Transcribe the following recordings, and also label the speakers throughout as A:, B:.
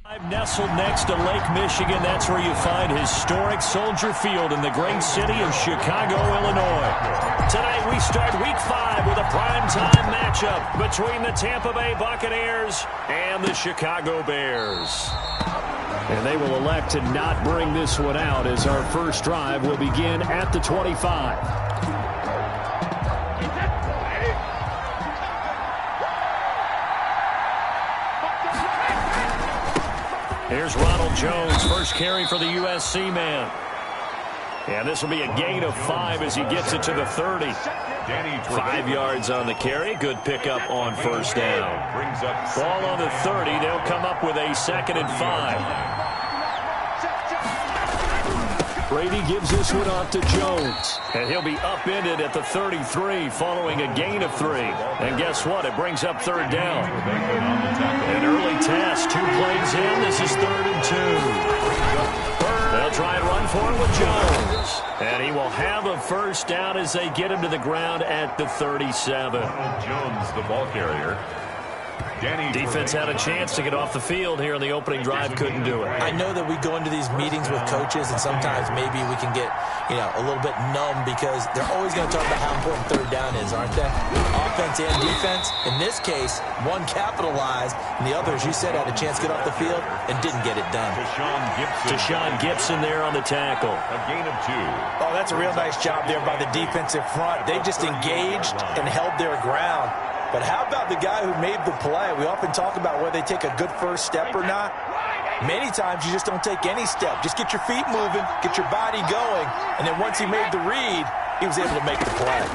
A: Nestled next to Lake Michigan, that's where you find historic Soldier Field in the great city of Chicago, Illinois. Tonight we start Week 5 with a primetime matchup between the Tampa Bay Buccaneers and the Chicago Bears. And they will elect to not bring this one out as our first drive will begin at the 25. Here's Ronald Jones, first carry for the USC man. And this will be a gain of 5 as he gets it to the 30. 5 yards on the carry. Good pickup on first down. Ball on the 30. They'll come up with a 2nd and 5. Brady gives this one off to Jones. And he'll be upended at the 33 following a gain of 3. And guess what? It brings up 3rd down. An early test. 2 plays in. This is 3rd and 2. They'll try and run for it with Jones. And he will have a first down as they get him to the ground at the 37.
B: Jones, the ball carrier.
A: Defense had a chance to get off the field here in the opening drive, couldn't do it.
C: I know that we go into these meetings with coaches, and sometimes maybe we can get, a little bit numb because they're always going to talk about how important 3rd down is, aren't they? Offense and defense. In this case, one capitalized, and the other, as you said, had a chance to get off the field and didn't get it done.
A: Deshaun Gibson there on the tackle.
B: A gain of 2.
D: Oh, that's a real nice job there by the defensive front. They just engaged and held their ground. But how about the guy who made the play? We often talk about whether they take a good first step or not. Many times you just don't take any step. Just get your feet moving, get your body going, and then once he made the read, he was able to make the play.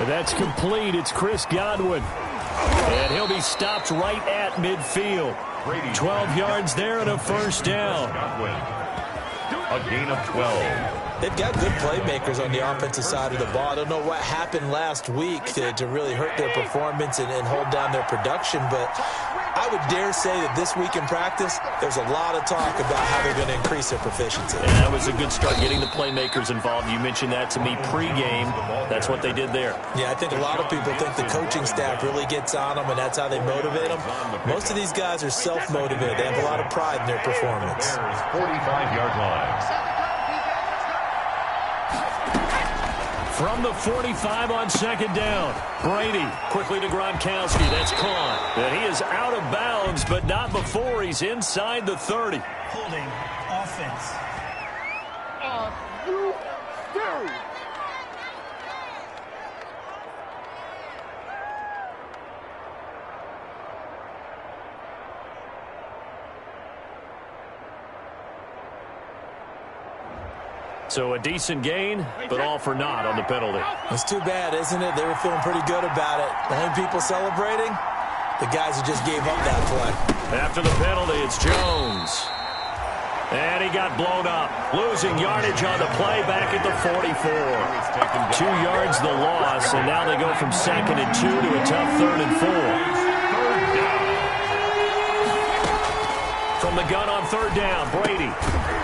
A: That's complete. It's Chris Godwin. And he'll be stopped right at midfield. 12 yards there and a first down.
B: A gain of 12.
C: They've got good playmakers on the offensive side of the ball. I don't know what happened last week to really hurt their performance and hold down their production, but I would dare say that this week in practice, there's a lot of talk about how they're going to increase their proficiency.
A: And that was a good start getting the playmakers involved. You mentioned that to me pregame. That's what they did there.
C: Yeah, I think a lot of people think the coaching staff really gets on them, and that's how they motivate them. Most of these guys are self-motivated. They have a lot of pride in their performance.
B: 45-yard line.
A: From the 45 on 2nd down, Brady quickly to Gronkowski. That's caught. And he is out of bounds, but not before he's inside the 30.
E: Holding offense.
A: So a decent gain, but all for naught on the penalty.
C: It's too bad, isn't it? They were feeling pretty good about it. The only people celebrating, the guys who just gave up that play.
A: After the penalty, it's Jones. And he got blown up. Losing yardage on the play back at the 44. 2 yards the loss, and now they go from 2nd and 2 to a tough 3rd and 4. From the gun on 3rd down, Brady.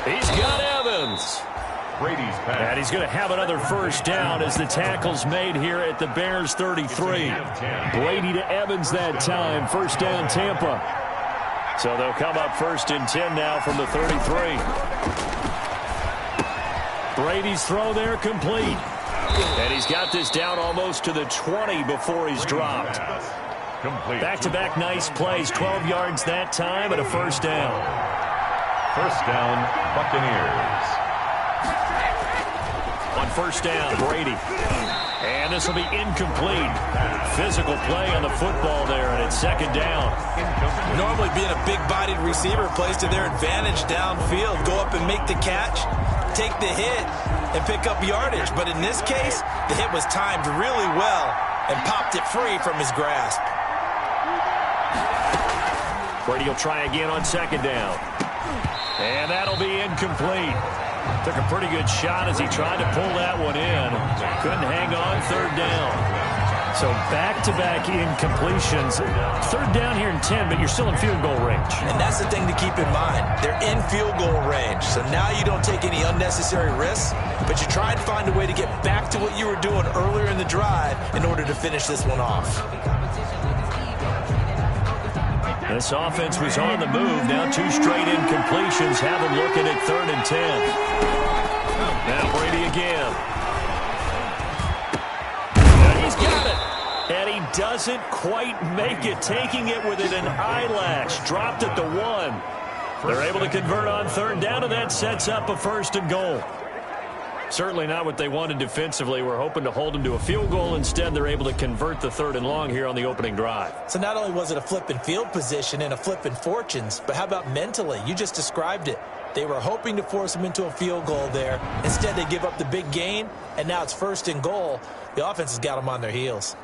A: He's got Evans.
B: Brady's pass.
A: And he's going to have another first down as the tackle's made here at the Bears 33. Brady to Evans that time. First down, Tampa. So they'll come up 1st and 10 now from the 33. Brady's throw there complete. And he's got this down almost to the 20 before he's dropped. Back-to-back nice plays. 12 yards that time and a first down.
B: First down, Buccaneers.
A: On first down, Brady. And this will be incomplete. Physical play on the football there, and it's 2nd down.
C: Normally being a big-bodied receiver plays to their advantage downfield. Go up and make the catch, take the hit, and pick up yardage. But in this case, the hit was timed really well and popped it free from his grasp.
A: Brady will try again on 2nd down. And that'll be incomplete. Took a pretty good shot as he tried to pull that one in. Couldn't hang on. 3rd down. So back-to-back incompletions. 3rd down here in 10, but you're still in field goal range.
C: And that's the thing to keep in mind. They're in field goal range. So now you don't take any unnecessary risks, but you try and find a way to get back to what you were doing earlier in the drive in order to finish this one off.
A: This offense was on the move. Now 2 straight incompletions have them looking at 3rd and 10. Now Brady again. And he's got it. And he doesn't quite make it, taking it within an eyelash. Dropped at the 1. They're able to convert on 3rd down, and that sets up a 1st and goal. Certainly not what they wanted defensively. We're hoping to hold them to a field goal. Instead, they're able to convert the 3rd and long here on the opening drive.
C: So not only was it a flipping field position and a flipping fortunes, but how about mentally? You just described it. They were hoping to force them into a field goal there. Instead, they give up the big gain, and now it's 1st and goal. The offense has got them on their heels.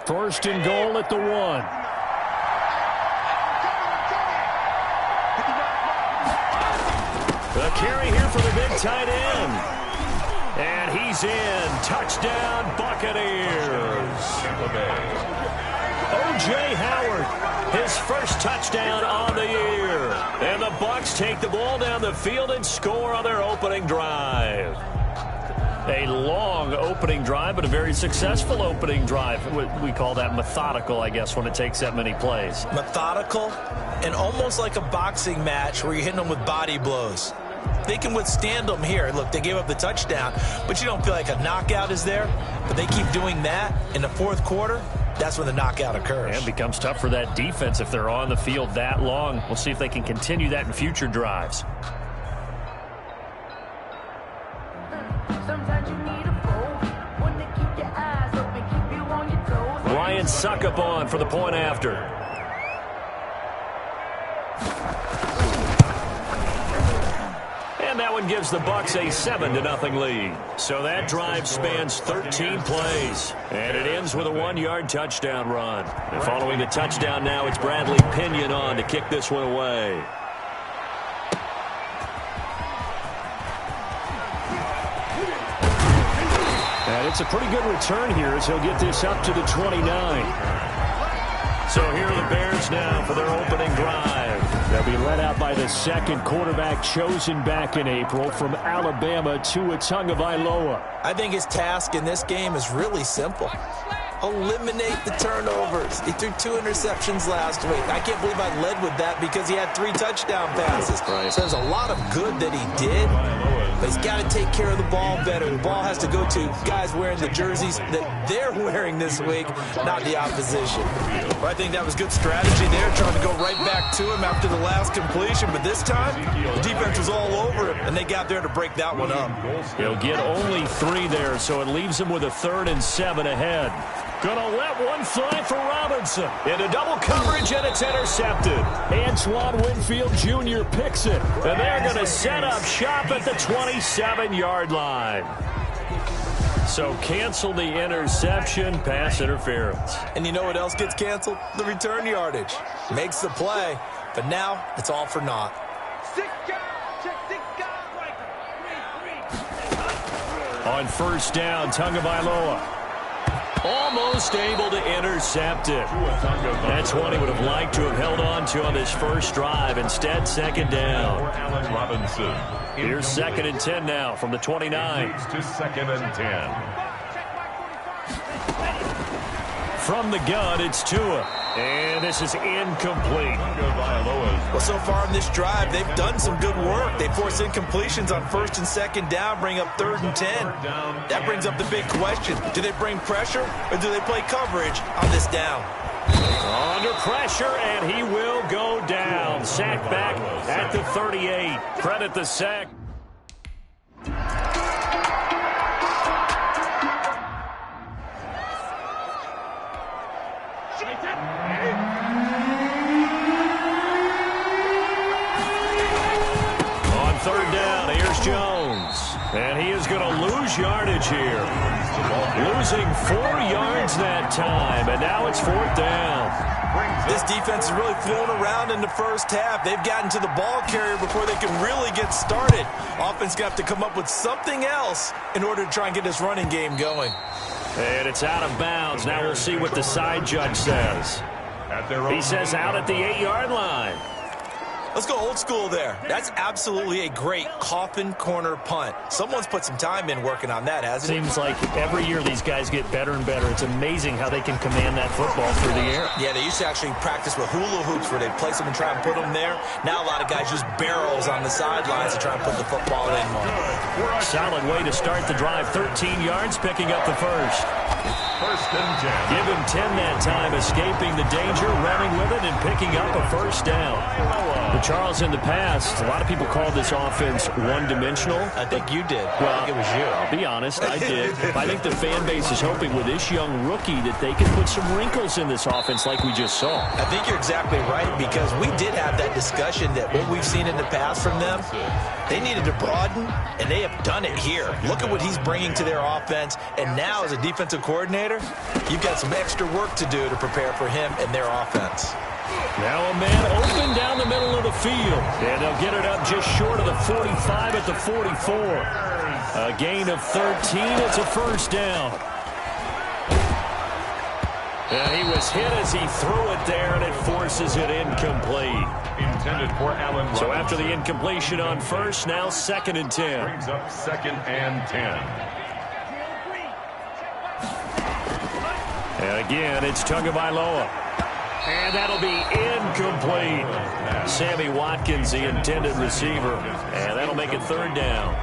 A: First and goal at the 1. The carry here for the big tight end. And he's in. Touchdown, Buccaneers. O.J. Howard, his first touchdown on the year. And the Bucs take the ball down the field and score on their opening drive. A long opening drive, but a very successful opening drive. We call that methodical, I guess, when it takes that many plays.
C: Methodical and almost like a boxing match where you're hitting them with body blows. They can withstand them here. Look, they gave up the touchdown, but you don't feel like a knockout is there. But they keep doing that in the 4th quarter. That's when the knockout occurs.
A: And it becomes tough for that defense if they're on the field that long. We'll see if they can continue that in future drives. Ryan Succop for the point after. And that one gives the Bucs a 7-0 lead. So that drive spans 13 plays. And it ends with a 1-yard touchdown run. And following the touchdown now, it's Bradley Pinion on to kick this one away. And it's a pretty good return here as he'll get this up to the 29. So here are the Bears now for their opening drive. They'll be led out by the 2nd quarterback chosen back in April from Alabama, Tua Tagovailoa.
C: I think his task in this game is really simple. Eliminate the turnovers. He threw 2 interceptions last week. I can't believe I led with that because he had 3 touchdown passes.
A: Right.
C: So there's a lot of good that he did, but he's got to take care of the ball better. The ball has to go to guys wearing the jerseys that they're wearing this week, not the opposition. Well, I think that was good strategy there, trying to go right back to him after the last completion. But this time, the defense was all over him, and they got there to break that one up.
A: He'll get only 3 there, so it leaves him with a 3rd and 7 ahead. Gonna let one fly for Robinson. Into double coverage, and it's intercepted. Antoine Winfield Jr. picks it. And they're going to set up shop at the 27-yard line. So cancel the interception, pass interference.
C: And you know what else gets canceled? The return yardage. Makes the play, but now it's all for naught.
A: On 1st down, Tagovailoa. Almost able to intercept it. That's what he would have liked to have held on to on this first drive. Instead, 2nd down. Here's 2nd and 10 now from the 29.
B: To 2nd and 10.
A: From the gun, it's Tua. And this is incomplete.
C: Well, so far in this drive, they've done some good work. They force incompletions on 1st and 2nd down, bring up 3rd and 10. That brings up the big question. Do they bring pressure or do they play coverage on this down?
A: Under pressure, and he will go down. Sack back at the 38. Credit the sack. On 3rd down, here's Jones. And he is going to lose yardage here. Losing 4 yards that time, and now it's 4th down.
C: This defense is really flown around in the first half. They've gotten to the ball carrier before they can really get started. Offense got to come up with something else in order to try and get this running game going.
A: And it's out of bounds. Now we'll see what the side judge says. He says out at the 8-yard line.
D: Let's go old school there. That's absolutely a great coffin corner punt. Someone's put some time in working on that, hasn't it?
A: Seems like every year these guys get better and better. It's amazing how they can command that football through the air.
D: Yeah, they used to actually practice with hula hoops where they place them and try and put them there. Now a lot of guys use barrels on the sidelines to try and put the football in more.
A: Solid way to start the drive. 13 yards, picking up the first.
B: First and 10.
A: Give him 10 that time, escaping the danger, running with it, and picking up a first down. But Charles, in the past, a lot of people called this offense one-dimensional.
D: I think you did.
A: Well,
D: I think it was you.
A: I'll be honest, I did. I think the fan base is hoping with this young rookie that they can put some wrinkles in this offense like we just saw.
D: I think you're exactly right, because we did have that discussion that what we've seen in the past from them, they needed to broaden, and they have done it here. Look at what he's bringing to their offense, and now as a defensive coordinator, you've got some extra work to do to prepare for him and their offense.
A: Now a man open down the middle of the field, and they'll get it up just short of the 45 at the 44. A gain of 13. It's a first down. And he was hit as he threw it there, and it forces it incomplete.
B: Intended for Allen.
A: So after the incompletion on first, now second and 10.
B: Brings up second and 10.
A: And again, it's Tagovailoa. And that'll be incomplete. Sammy Watkins, the intended receiver. And that'll make it third down.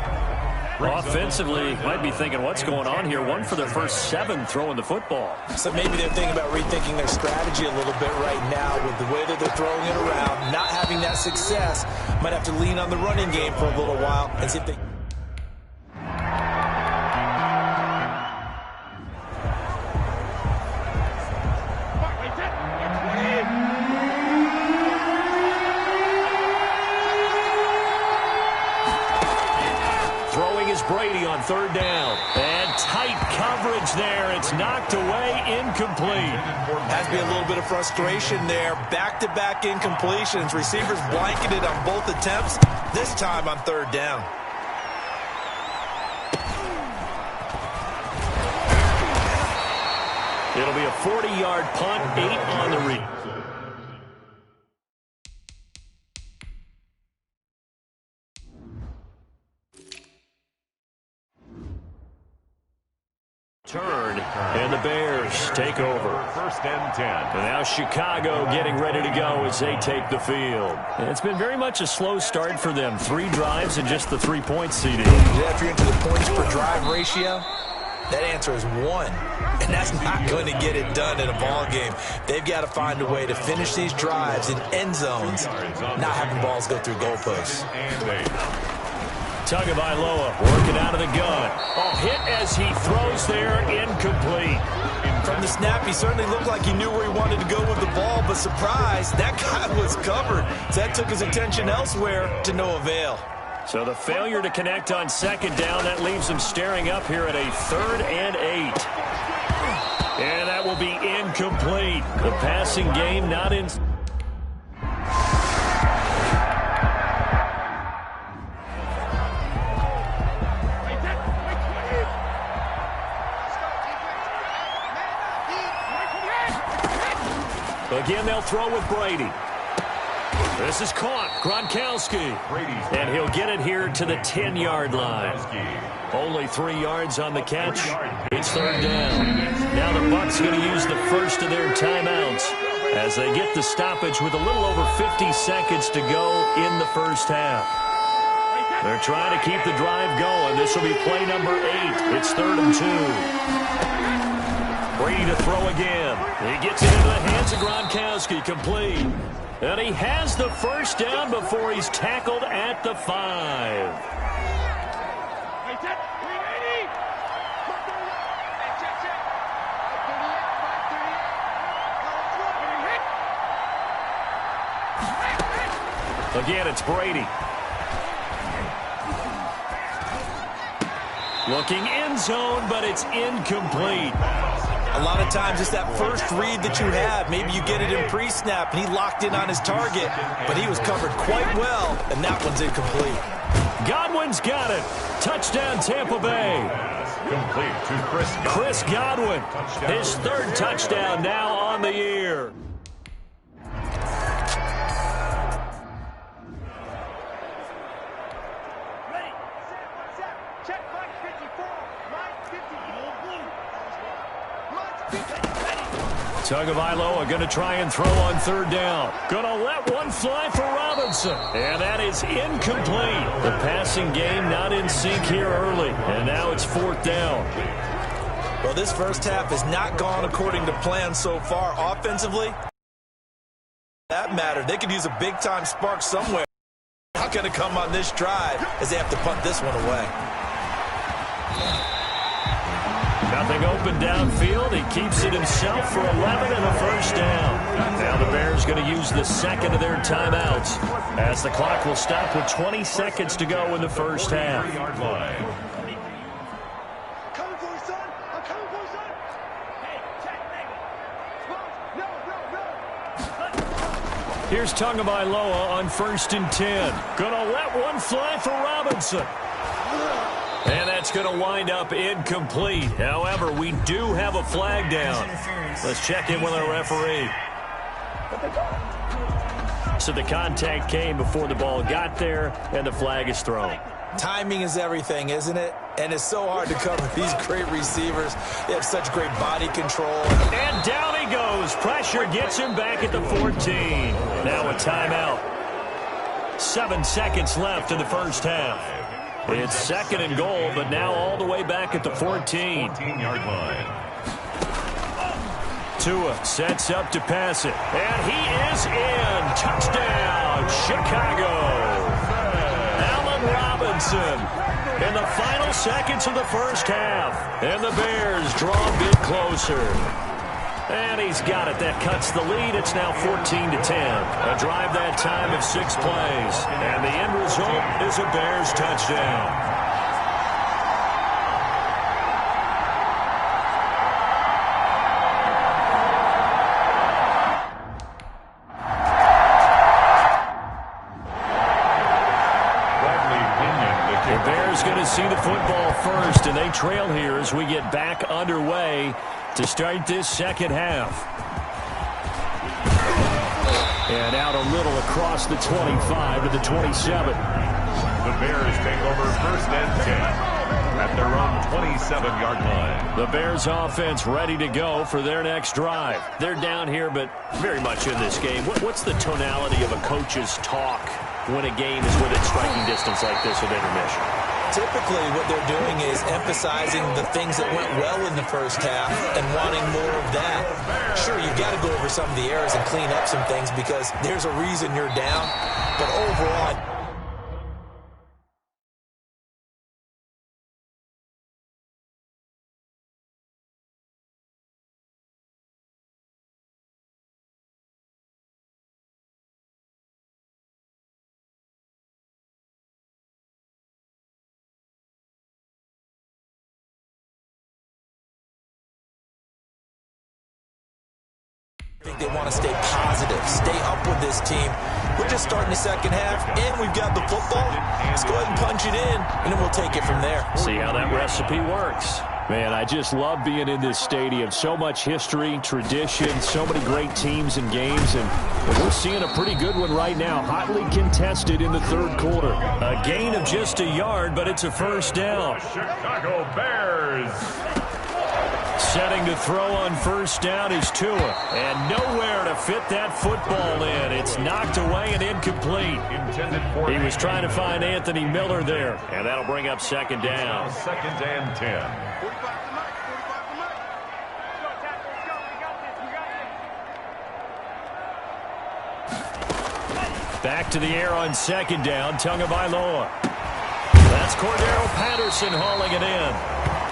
A: Offensively, might be thinking, what's going on here? One for their first 7 throwing the football.
D: So maybe they're thinking about rethinking their strategy a little bit right now with the way that they're throwing it around. Not having that success, might have to lean on the running game for a little while and see if they...
A: Brady on third down. And tight coverage there. It's knocked away, incomplete.
D: Has to be a little bit of frustration there. Back-to-back incompletions. Receivers blanketed on both attempts, this time on third down.
A: It'll be a 40-yard punt, 8 on the read. Turn, and the Bears take over.
B: First and 10.
A: And now Chicago getting ready to go as they take the field. And it's been very much a slow start for them. 3 drives and just the 3-point CD.
D: If you're into the points per drive ratio, that answer is 1. And that's not going to get it done in a ball game. They've got to find a way to finish these drives in end zones, not having balls go through goalposts.
A: Tagovailoa working out of the gun. Oh, hit as he throws there, incomplete.
D: From the snap, he certainly looked like he knew where he wanted to go with the ball, but surprise, that guy was covered. So that took his attention elsewhere to no avail.
A: So the failure to connect on second down, that leaves him staring up here at a 3rd and 8. And that will be incomplete. The passing game not in... Again, they'll throw with Brady. This is caught. Gronkowski. And he'll get it here to the 10-yard line. Only 3 yards on the catch. It's third down. Now the Bucs going to use the first of their timeouts as they get the stoppage with a little over 50 seconds to go in the first half. They're trying to keep the drive going. This will be play number 8. It's 3rd and 2. Brady to throw again. He gets it into the hands of Gronkowski, complete. And he has the first down before he's tackled at the 5. Again, it's Brady. Looking end zone, but it's incomplete.
D: A lot of times it's that first read that you have. Maybe you get it in pre-snap, and he locked in on his target, but he was covered quite well, and that one's incomplete.
A: Godwin's got it. Touchdown, Tampa Bay.
B: Complete to
A: Chris Godwin. His 3rd touchdown now on the year. Tagovailoa going to try and throw on third down. Going to let one fly for Robinson. And that is incomplete. The passing game not in sync here early. And now it's fourth down.
D: Well, this first half has not gone according to plan so far. Offensively, that mattered. They could use a big-time spark somewhere. Not going to come on this drive as they have to punt this one away.
A: Nothing open downfield. He keeps it himself for 11 and a first down. Now the Bears going to use the second of their timeouts as the clock will stop with 20 seconds to go in the first half. Here's Tagovailoa on 1st and 10. Gonna let one fly for Robinson. And that's going to wind up incomplete. However, we do have a flag down. Let's check in with our referee. So the contact came before the ball got there, and the flag is thrown.
D: Timing is everything, isn't it? And it's so hard to cover these great receivers. They have such great body control.
A: And down he goes. Pressure gets him back at the 14. Now a timeout. 7 seconds left in the first half. It's 2nd and goal, but now all the way back at the 14.
B: 14-yard line.
A: Tua sets up to pass it. And he is in. Touchdown, Chicago. Allen Robinson in the final seconds of the first half. And the Bears draw a bit closer. And he's got it. That cuts the lead. It's now 14-10. A drive that time of 6 plays. And the end result is a Bears touchdown. The Bears going to see the football first, and they trail here as we get back underway to start this second half. And out a little across the 25 to the 27.
B: The Bears take over 1st and 10 at their own 27-yard line.
A: The Bears offense ready to go for their next drive. They're down here, but very much in this game. What's the tonality of a coach's talk when a game is within striking distance like this with intermission?
D: Typically, what they're doing is emphasizing the things that went well in the first half and wanting more of that. Sure, you've got to go over some of the errors and clean up some things because there's a reason you're down. But overall, I think they want to stay positive, stay up with this team. We're just starting the second half, and we've got the football. Let's go ahead and punch it in, and then we'll take it from there.
A: See how that recipe works. Man, I just love being in this stadium. So much history, tradition, so many great teams and games, and we're seeing a pretty good one right now. Hotly contested in the third quarter. A gain of just a yard, but it's a first down.
B: Chicago Bears.
A: Setting to throw on 1st down is Tua. And nowhere to fit that football in. It's knocked away and incomplete. He was trying to find Anthony Miller there. And that'll bring up 2nd down.
B: 2nd and 10.
A: Back to the air on 2nd down. Tagovailoa. That's Cordero Patterson hauling it in.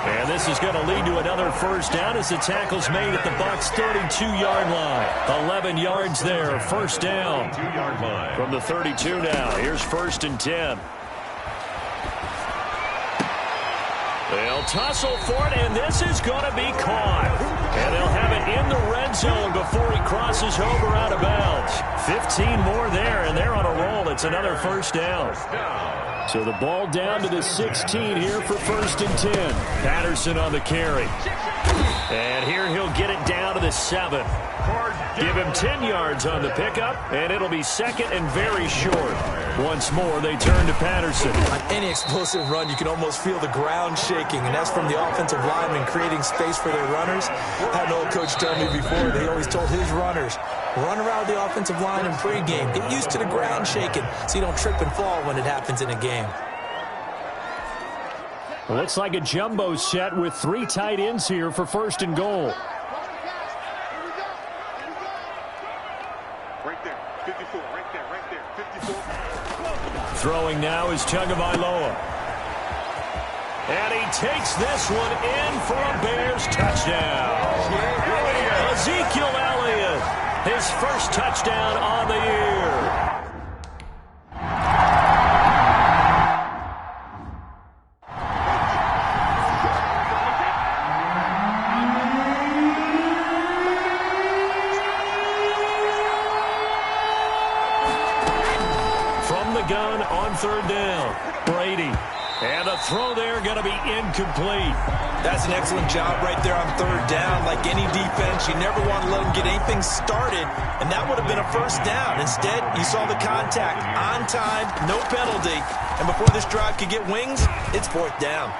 A: And this is going to lead to another first down as the tackle's made at the Bucs' 32-yard line. 11 yards there, first down.
B: 2-yard line.
A: From the 32 now, here's 1st and 10. They'll tussle for it, and this is going to be caught. And they'll have it in the red zone before he crosses over out of bounds. 15 more there, and they're on a roll It's another first down. So the ball down to the 16 here for 1st and 10. Patterson on the carry. And here he'll get it down to the 7. Give him 10 yards on the pickup, and it'll be 2nd and very short. Once more, they turn to Patterson.
C: On any explosive run, you can almost feel the ground shaking, and that's from the offensive linemen creating space for their runners. I had an old coach tell me before, they always told his runners, run around the offensive line in pregame. Get used to the ground shaking so you don't trip and fall when it happens in a game.
A: Looks like a jumbo set with 3 tight ends here for 1st and goal.
F: Right there, 54, right there, 54.
A: Throwing now is Tagovailoa. And he takes this one in for a Bears touchdown. Ezekiel Elliott, his first touchdown on the year. Gun on 3rd down. Brady. And the throw there going to be incomplete.
D: That's an excellent job right there on 3rd down. Like any defense, you never want to let them get anything started, and that would have been a first down. Instead, you saw the contact on time, no penalty, and before this drive could get wings, it's 4th down.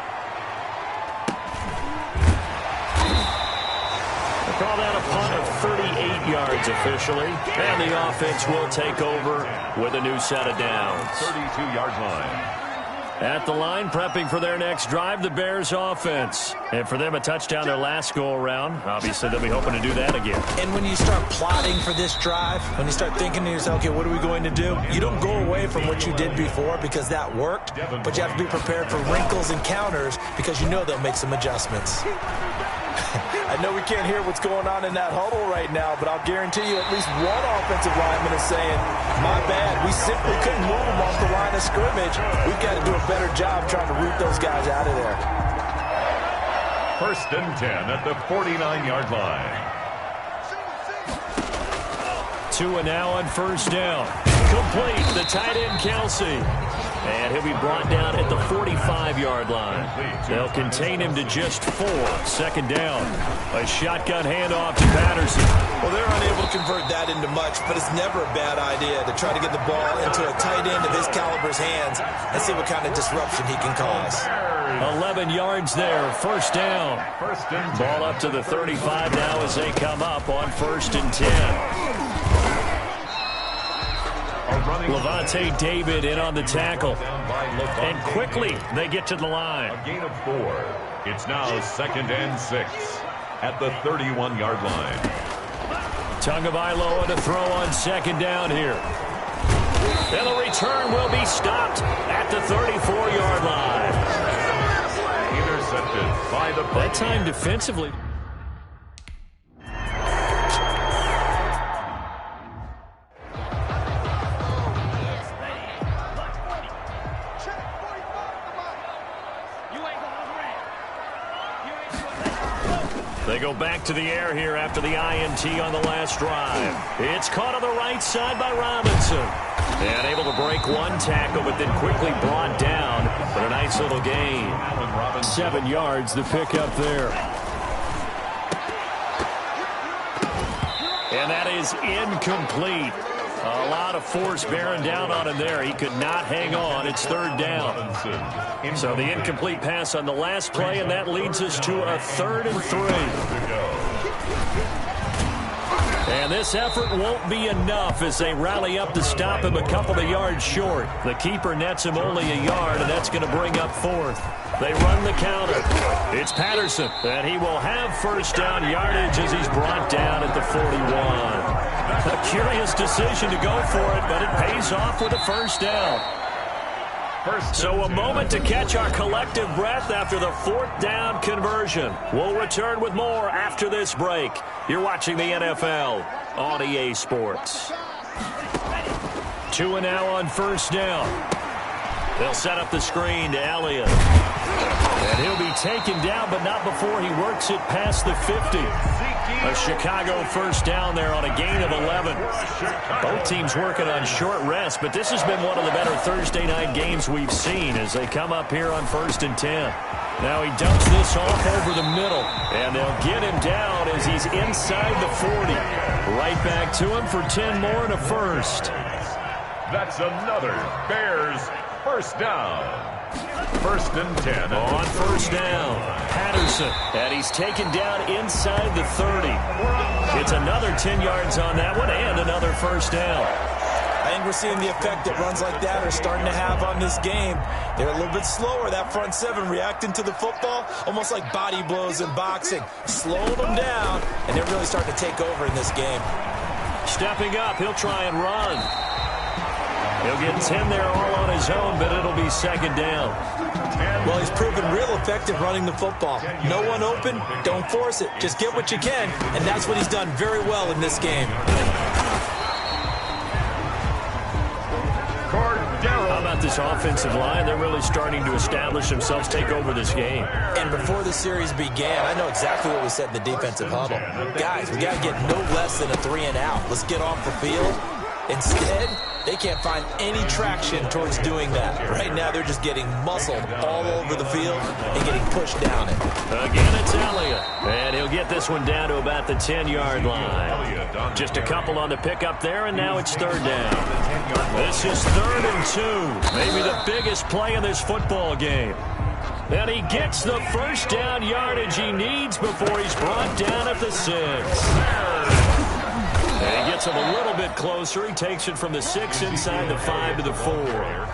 A: Call that a punt of 38 yards officially. And the offense will take over with a new set of downs.
B: 32-yard line.
A: At the line, prepping for their next drive, the Bears offense. And for them, a touchdown their last go-around. Obviously, they'll be hoping to do that again.
C: And when you start plotting for this drive, when you start thinking to yourself, okay, what are we going to do? You don't go away from what you did before because that worked, but you have to be prepared for wrinkles and counters because you know they'll make some adjustments.
D: I know we can't hear what's going on in that huddle right now, but I'll guarantee you at least one offensive lineman is saying, my bad, we simply couldn't move them off the line of scrimmage. We've got to do a better job trying to root those guys out of there.
B: 1st and 10 at the 49-yard line.
A: Tua now on 1st down. Complete, the tight end Kelsey. And he'll be brought down at the 45-yard line. They'll contain him to just 4. 2nd down. A shotgun handoff to Patterson.
D: Well, they're unable to convert that into much, but it's never a bad idea to try to get the ball into a tight end of his caliber's hands and see what kind of disruption he can cause.
A: 11 yards there. 1st down. Ball up to the 35 now as they come up on 1st and 10. Levante David in on the tackle. And quickly they get to the line.
B: A gain of 4. It's now 2nd and 6 at the 31-yard line.
A: Tagovailoa to throw on 2nd down here. And the return will be stopped at the 34-yard line.
B: Intercepted by the...
A: That time defensively. They go back to the air here after the INT on the last drive. It's caught on the right side by Robinson. And able to break one tackle, but then quickly brought down. But a nice little gain. 7 yards, the pickup there. And that is incomplete. A lot of force bearing down on him there. He could not hang on. It's 3rd down. So the incomplete pass on the last play, and that leads us to a 3rd and 3. And this effort won't be enough as they rally up to stop him a couple of yards short. The keeper nets him only a yard, and that's going to bring up 4th. They run the counter. It's Patterson, and he will have 1st down yardage as he's brought down at the 41. A curious decision to go for it, but it pays off with a 1st down. So a moment to catch our collective breath after the 4th down conversion. We'll return with more after this break. You're watching the NFL on EA Sports. Tua now on 1st down. They'll set up the screen to Elliott. And he'll be taken down, but not before he works it past the 50. A Chicago first down there on a gain of 11. Both teams working on short rest, but this has been one of the better Thursday night games we've seen as they come up here on 1st and 10. Now he dumps this off over the middle, and they'll get him down as he's inside the 40. Right back to him for 10 more and a first.
B: That's another Bears first down. 1st and 10.
A: On first down, Patterson, and he's taken down inside the 30. It's another 10 yards on that one and another first down.
D: I think we're seeing the effect that runs like that are starting to have on this game. They're a little bit slower, that front seven, reacting to the football, almost like body blows in boxing. Slowing them down, and they're really starting to take over in this game.
A: Stepping up, he'll try and run. He'll get 10 there all on his own, but it'll be second down.
D: Well, he's proven real effective running the football. No one open, don't force it. Just get what you can, and that's what he's done very well in this game.
A: How about this offensive line? They're really starting to establish themselves, take over this game.
D: And before the series began, I know exactly what we said in the defensive huddle. Guys, we got to get no less than a 3 and out. Let's get off the field. Instead, they can't find any traction towards doing that. Right now, they're just getting muscled all over the field and getting pushed down it.
A: Again, it's Elliott. And he'll get this one down to about the 10-yard line. Just a couple on the pickup there, and now it's third down. This is 3rd and 2. Maybe the biggest play in this football game. And he gets the first down yardage he needs before he's brought down at the 6. And he gets him a little bit closer. He takes it from the 6 inside the 5 to the 4.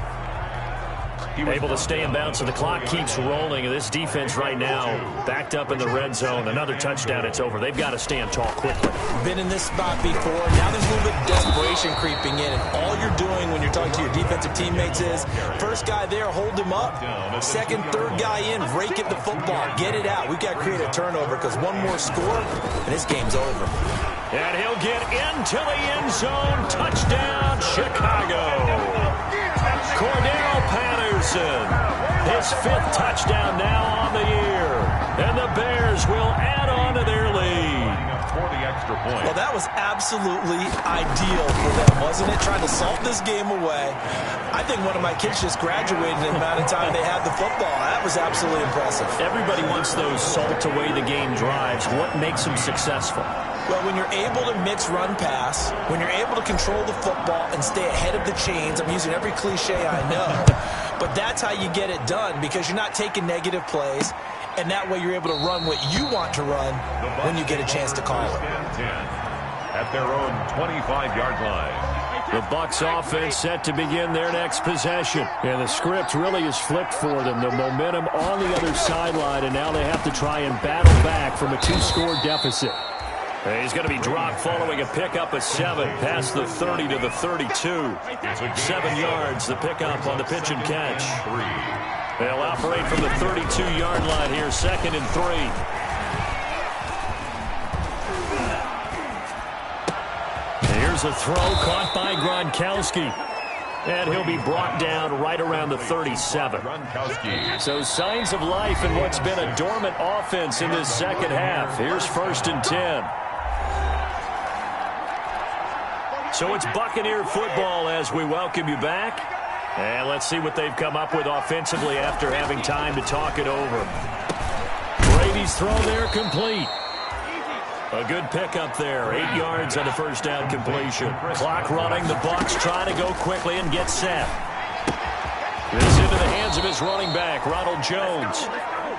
A: Able to stay in bounds, and the clock keeps rolling. And this defense right now backed up in the red zone. Another touchdown, it's over. They've got to stand tall quickly.
D: Been in this spot before. Now there's a little bit of desperation creeping in. And all you're doing when you're talking to your defensive teammates is, first guy there, hold him up. Second, third guy in, rake at the football. Get it out. We've got to create a turnover because one more score, and this game's over.
A: And he'll get into the end zone. Touchdown, Chicago. Cordell Patterson, his 5th touchdown now on the year. And the Bears will add on to their lead.
B: For the extra point.
D: Well, that was absolutely ideal for them, wasn't it? Trying to salt this game away. I think one of my kids just graduated in the amount of time they had the football. That was absolutely impressive.
A: Everybody wants those salt away the game drives. What makes them successful?
D: Well, when you're able to mix run-pass, when you're able to control the football and stay ahead of the chains, I'm using every cliche I know, but that's how you get it done because you're not taking negative plays, and that way you're able to run what you want to run when you get a chance to call it.
B: At their own 25-yard line.
A: The Bucs offense set to begin their next possession. And the script really is flipped for them. The momentum on the other sideline, and now they have to try and battle back from a 2-score deficit. He's going to be dropped following a pickup of 7 past the 30 to the 32. 7 yards, the pickup on the pitch and catch. They'll operate from the 32-yard line here, 2nd and 3. Here's a throw caught by Gronkowski. And he'll be brought down right around the 37. So signs of life in what's been a dormant offense in this second half. Here's 1st and 10. So it's Buccaneer football as we welcome you back. And let's see what they've come up with offensively after having time to talk it over. Brady's throw there complete. A good pickup there. 8 yards on the first down completion. Clock running. The Bucs trying to go quickly and get set. This into the hands of his running back, Ronald Jones.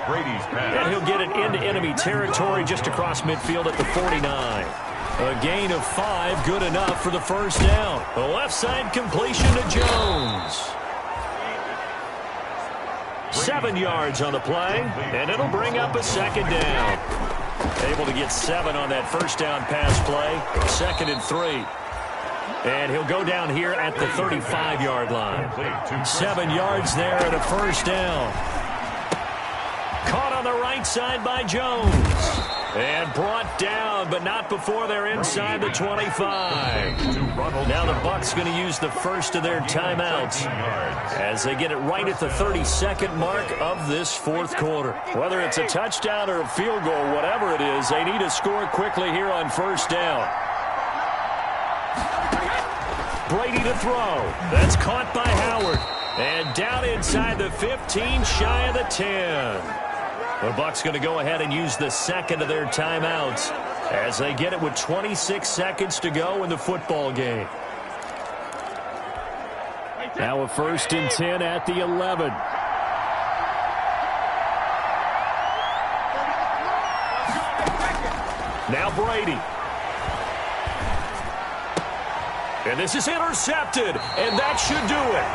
B: Brady's pass.
A: And he'll get it into enemy territory just across midfield at the 49. A gain of 5, good enough for the first down. The left side completion to Jones. 7 yards on the play, and it'll bring up a second down. Able to get 7 on that first down pass play. 2nd and 3. And he'll go down here at the 35-yard line. 7 yards there and a first down. Caught on the right side by Jones. And brought down, but not before they're inside the 25. Now the Bucs going to use the first of their timeouts as they get it right at the 32nd mark of this fourth quarter. Whether it's a touchdown or a field goal, whatever it is, they need to score quickly here on first down. Brady to throw. That's caught by Howard. And down inside the 15, shy of the 10. The Bucs going to go ahead and use the second of their timeouts as they get it with 26 seconds to go in the football game. Now a 1st and 10 at the 11. Now Brady. And this is intercepted, and that should do it.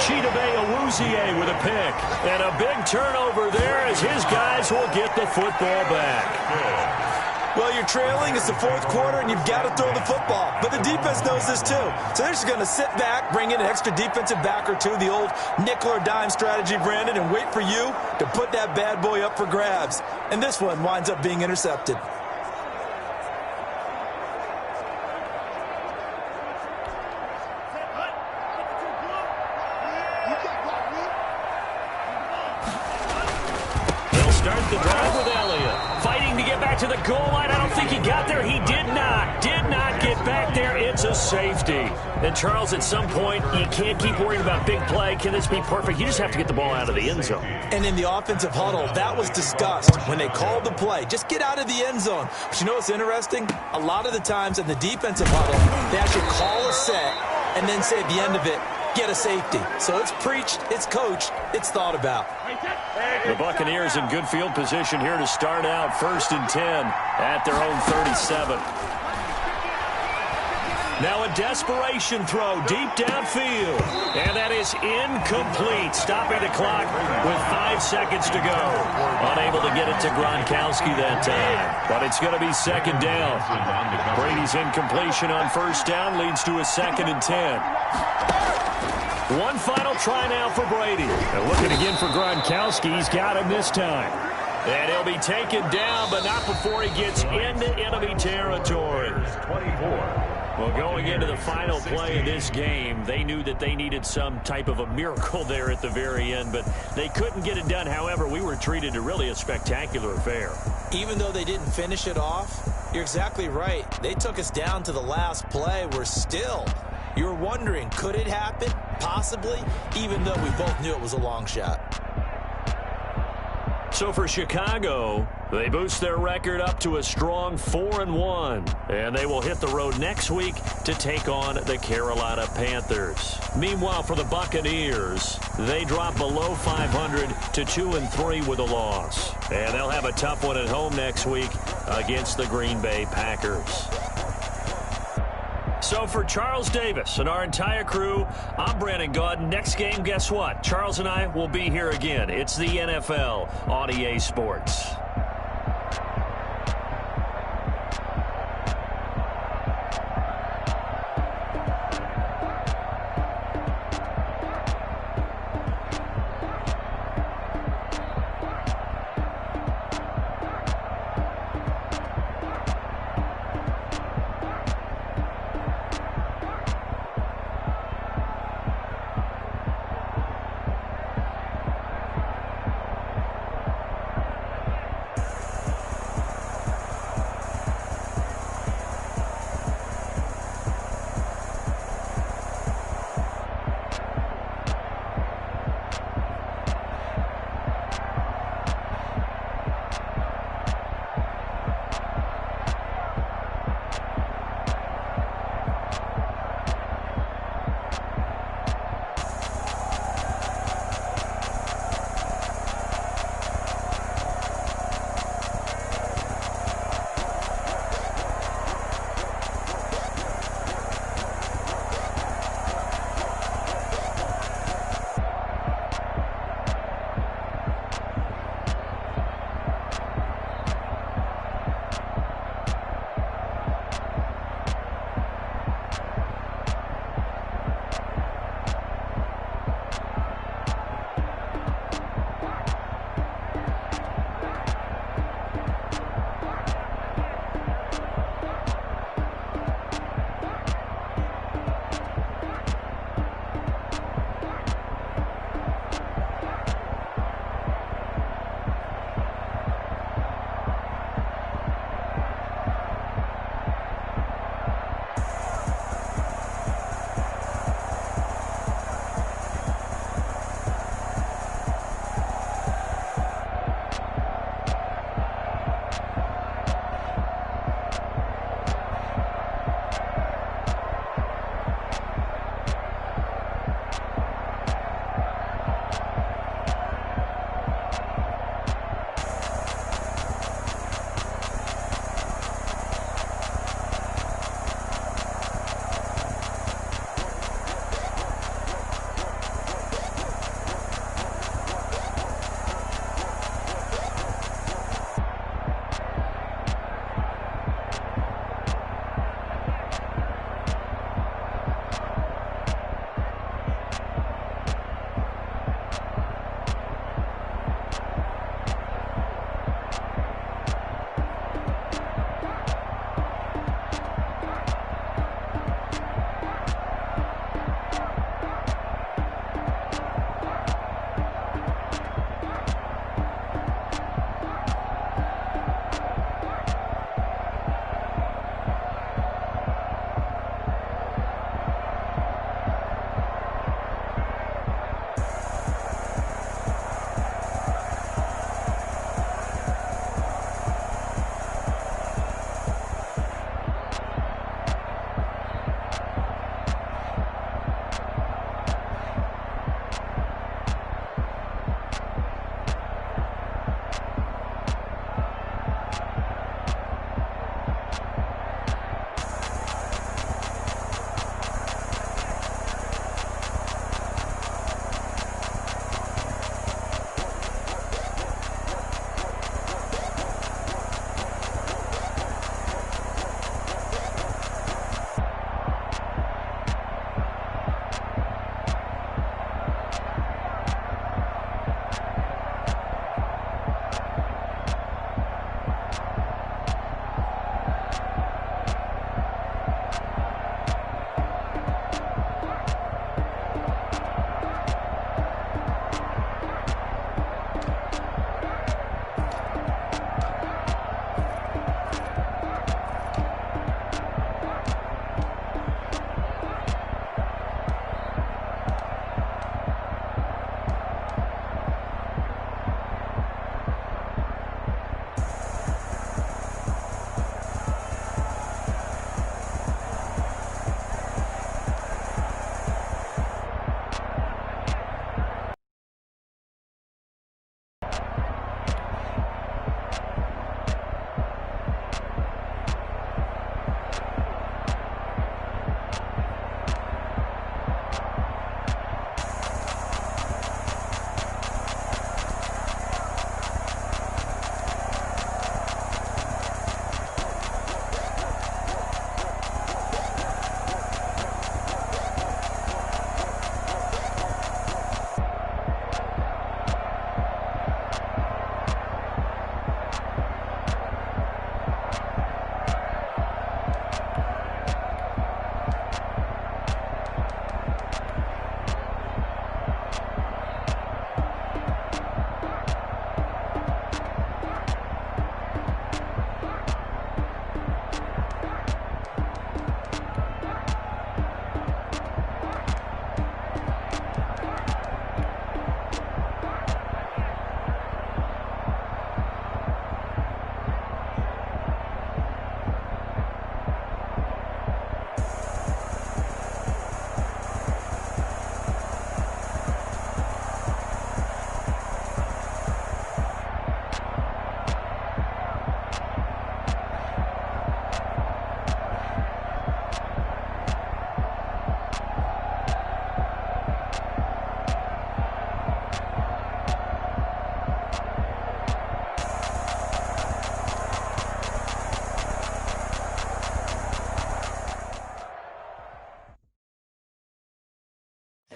A: Chidobe Awuzie with a pick. And a big turnover there as his guys will get the football back.
D: Well, you're trailing. It's the fourth quarter, and you've got to throw the football. But the defense knows this, too. So they're just going to sit back, bring in an extra defensive back or two, the old nickel or dime strategy, Brandon, and wait for you to put that bad boy up for grabs. And this one winds up being intercepted.
A: The drive with Elliott. Fighting to get back to the goal line. I don't think he got there. He did not. Did not get back there. It's a safety. And, Charles, at some point, you can't keep worrying about big play. Can this be perfect? You just have to get the ball out of the end zone.
D: And in the offensive huddle, that was discussed when they called the play. Just get out of the end zone. But you know what's interesting? A lot of the times in the defensive huddle, they actually call a set and then say at the end of it, get a safety. So it's preached, it's coached, it's thought about.
A: The Buccaneers in good field position here to start out 1st and 10 at their own 37. Now a desperation throw deep downfield. And that is incomplete, stopping the clock with 5 seconds to go. Unable to get it to Gronkowski that time. But it's going to be 2nd down. Brady's incompletion on 1st down leads to a 2nd and 10. One final try now for Brady. And looking again for Gronkowski. He's got him this time. And he'll be taken down, but not before he gets into enemy territory. 24. Well, going into the final play of this game, they knew that they needed some type of a miracle there at the very end, but they couldn't get it done. However, we were treated to really a spectacular affair.
C: Even though they didn't finish it off, you're exactly right. They took us down to the last play. We're still... You're wondering, could it happen? Possibly, even though we both knew it was a long shot.
A: So for Chicago, they boost their record up to a strong 4-1. And they will hit the road next week to take on the Carolina Panthers. Meanwhile, for the Buccaneers, they drop below 500 to 2-3 with a loss. And they'll have a tough one at home next week against the Green Bay Packers. So for Charles Davis and our entire crew, I'm Brandon Gaudin. Next game, guess what? Charles and I will be here again. It's the NFL on EA Sports.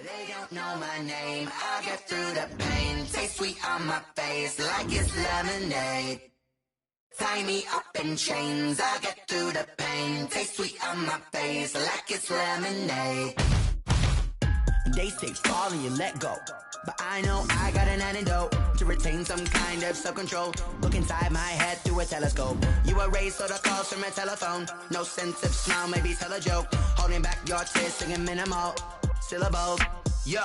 G: They don't know my name, I'll get through the pain. Taste sweet on my face like it's lemonade. Tie me up in chains, I'll get through the pain. Taste sweet on my face like it's lemonade. They say fall and you let go, but I know I got an antidote to retain some kind of self-control. Look inside my head through a telescope. You erase all the calls from a telephone. No sense of smile, maybe tell a joke. Holding back your tears, singing minimal syllables. Yo,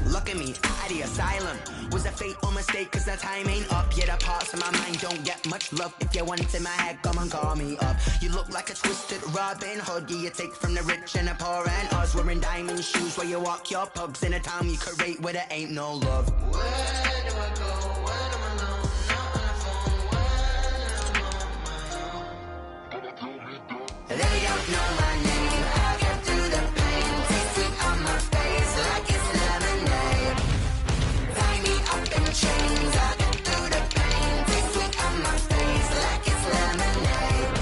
G: look at me, out of the asylum. Was a fate or mistake, cause the time ain't up. Yet the parts of my mind don't get much love. If you want it in my head, come and call me up. You look like a twisted Robin Hood. Yeah, you take from the rich and the poor and us. Wearing diamond shoes where you walk your pugs. In a town you create where there ain't no love. Where do I go? When I'm alone, not on the phone, when I'm on my own. They don't know my name, I'll get through the pain. Taste sweet on my face like it's lemonade. Tie me up in chains, I'll get through the pain. Taste sweet on my face like it's lemonade.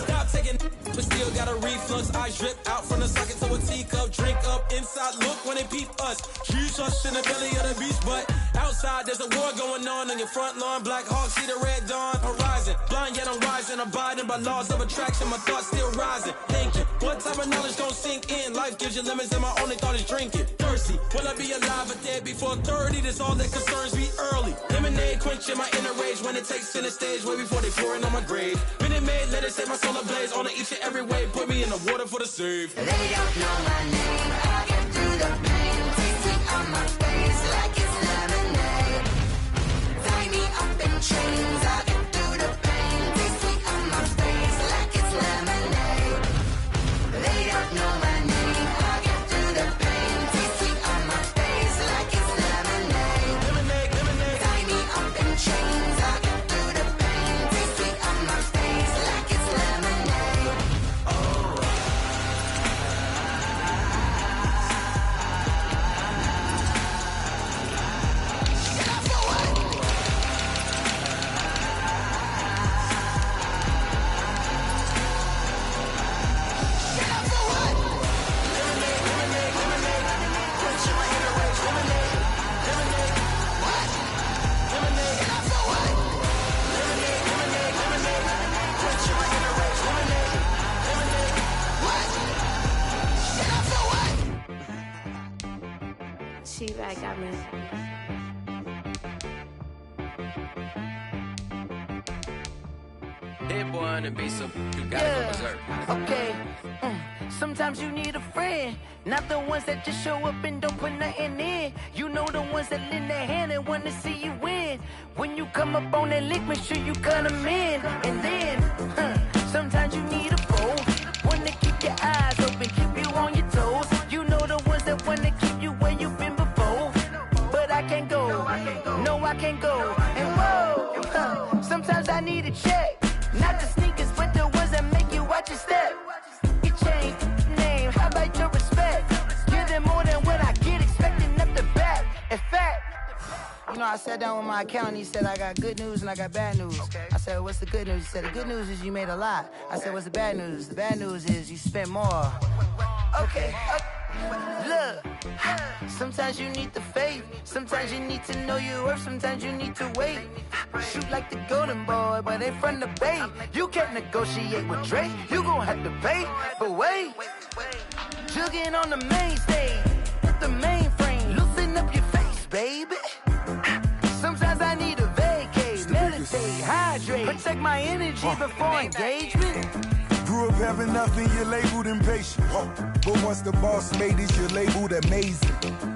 H: Stop taking, but still got a reflux. Eyes drip out from the socket to a teacup. Drink up inside, look when they peep us. Huge us in the belly of the beach, but outside there's a war going on your front lawn. Black Hawk, see the red dawn horizon. Blind yet I'm rising, abiding by laws of attraction. My thoughts still rising. Thinking, what type of knowledge don't sink in? Life gives you lemons and my only thought is drinking. Thirsty, will I be alive or dead before 30? That's all that concerns me early. Lemonade quenching my inner rage when it takes center stage way before they pour it on my grave. Minute Maid, let it set my soul ablaze. On each and every way, put me in the water for the save.
G: They don't know my name, I'll get through the pain. Taste sweet on my face like it's lemonade. Tie me up in chains, I'll get through the pain. Taste sweet on my face like it's lemonade. They don't know my name, I'll get through the pain. Taste sweet on my face like it's lemonade.
H: Lemonade, lemonade.
G: Tie me up in chains, I'll get through the pain. Taste sweet on my face like it's lemonade.
I: She-Bag got me.
J: Hit boy on the beat, so you gotta go berserk.
K: Okay. Sometimes you need a friend, not the ones that just show up and don't put nothing in. You know the ones that lend their hand and want to see you win. When you come up on that lick, make sure you cut them in. And then, sometimes you need a foe, one to keep your eyes open, keep you on your toes. You know the ones that want to keep you where you've been before. But I can't go, no I can't go. And whoa, sometimes I need a check. Not the sneakers, but the ones that make you watch your step. You change name, how about your respect? Give them more than what I get, expecting up the back. In fact, you know, I sat down with my accountant, he said, I got good news and I got bad news. Okay. I said, what's the good news? He said, the good news is you made a lot. I said, what's the bad news? The bad news is you spent more. Okay. Look, sometimes you need the faith, sometimes you need to know your worth, sometimes you need to wait. Shoot like the golden boy, but ain't from the bay. You can't negotiate with Drake, you gon' have to pay. But wait, jugging on the main stage, with the mainframe, loosen up your face, baby. Sometimes I need a vacate, meditate, hydrate, protect my energy before engagement.
L: Grew up having nothing, you're labeled impatient. But once the boss made it, you're labeled amazing.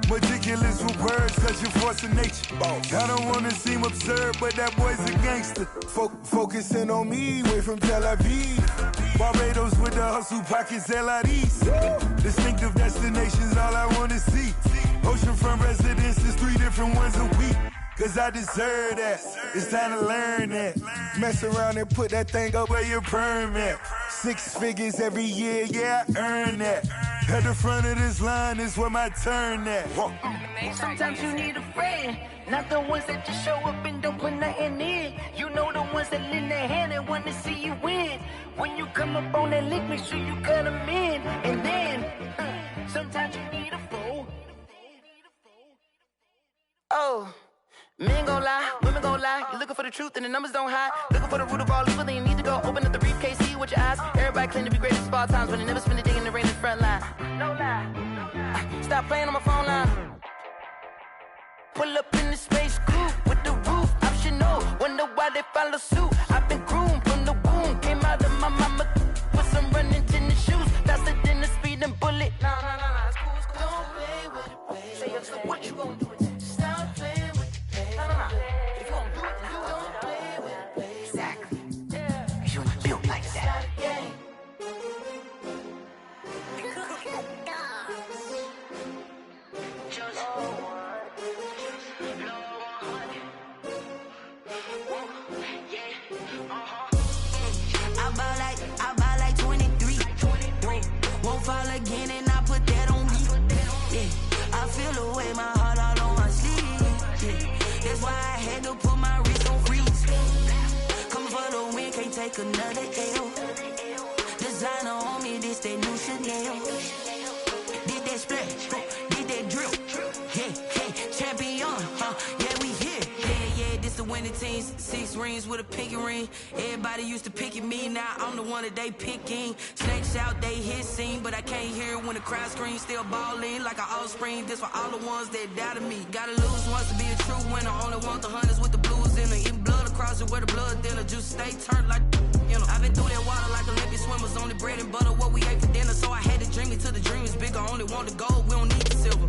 L: Meticulous with words, cause you're force of nature. I don't wanna seem absurd, but that boy's a gangster. Focusing on me, way from Tel Aviv. Barbados with the hustle pockets, LIDs. Distinctive destinations, all I wanna see. Oceanfront residences, 3 different ones a week. Cause I deserve that, it's time to learn that. Mess around and put that thing up where your permit. 6 figures every year, yeah, I earn that. At the front of this line is where my turn at.
K: Sometimes you need a friend, not the ones that just show up and don't put nothing in. You know the ones that lend their hand and want to see you win. When you come up on that lick, make sure you cut them in. And then, sometimes you need a foe, lie. You're looking for the truth and the numbers don't hide. Looking for the root of all evil, then you need to go open up the briefcase, see with your eyes. Everybody claim to be greatest of all times, but they never spend a day in the rain in the front line. No lie. Stop playing on my phone line. Pull up in the space coupe with the roof optional. Wonder why they follow suit. I've been groomed from the womb. Came out of my mama with some running tennis shoes. Faster than the speeding bullet. No, it's cool, it's cool. Don't play with it, baby. Say yo, so what you gonna do with it? Stop playing with it, baby. No. If you gonna do it, then you don't play with it, baby. Exactly. Cause you ain't built like that.
I: I buy like 23. Won't fall again and I put that on me. Yeah, I feel the way, my heart all on my sleeve. Yeah, that's why I had to put my wrist on freeze. Coming for the win, can't take another L. Designer on me, this that new Chanel. Did that splash, did that drill. Yeah, champion, yeah, we here. Yeah, this the winning teams. 6 rings with a pinky ring. Everybody used to picking me, now I'm the one that they picking. Snakes out, they hit scene, but I can't hear it when the crowd screams. Still balling like an offspring. This for all the ones that doubted me. Gotta lose once to be a true winner. Only want the hunters with the blues in it. Eating blood across it where the blood dinner. Juice stay turned like, you know. I've been through that water like Olympic swimmers. Only bread and butter what we ate for dinner. So I had to dream it till the dream is bigger. Only want the gold, we don't need the silver.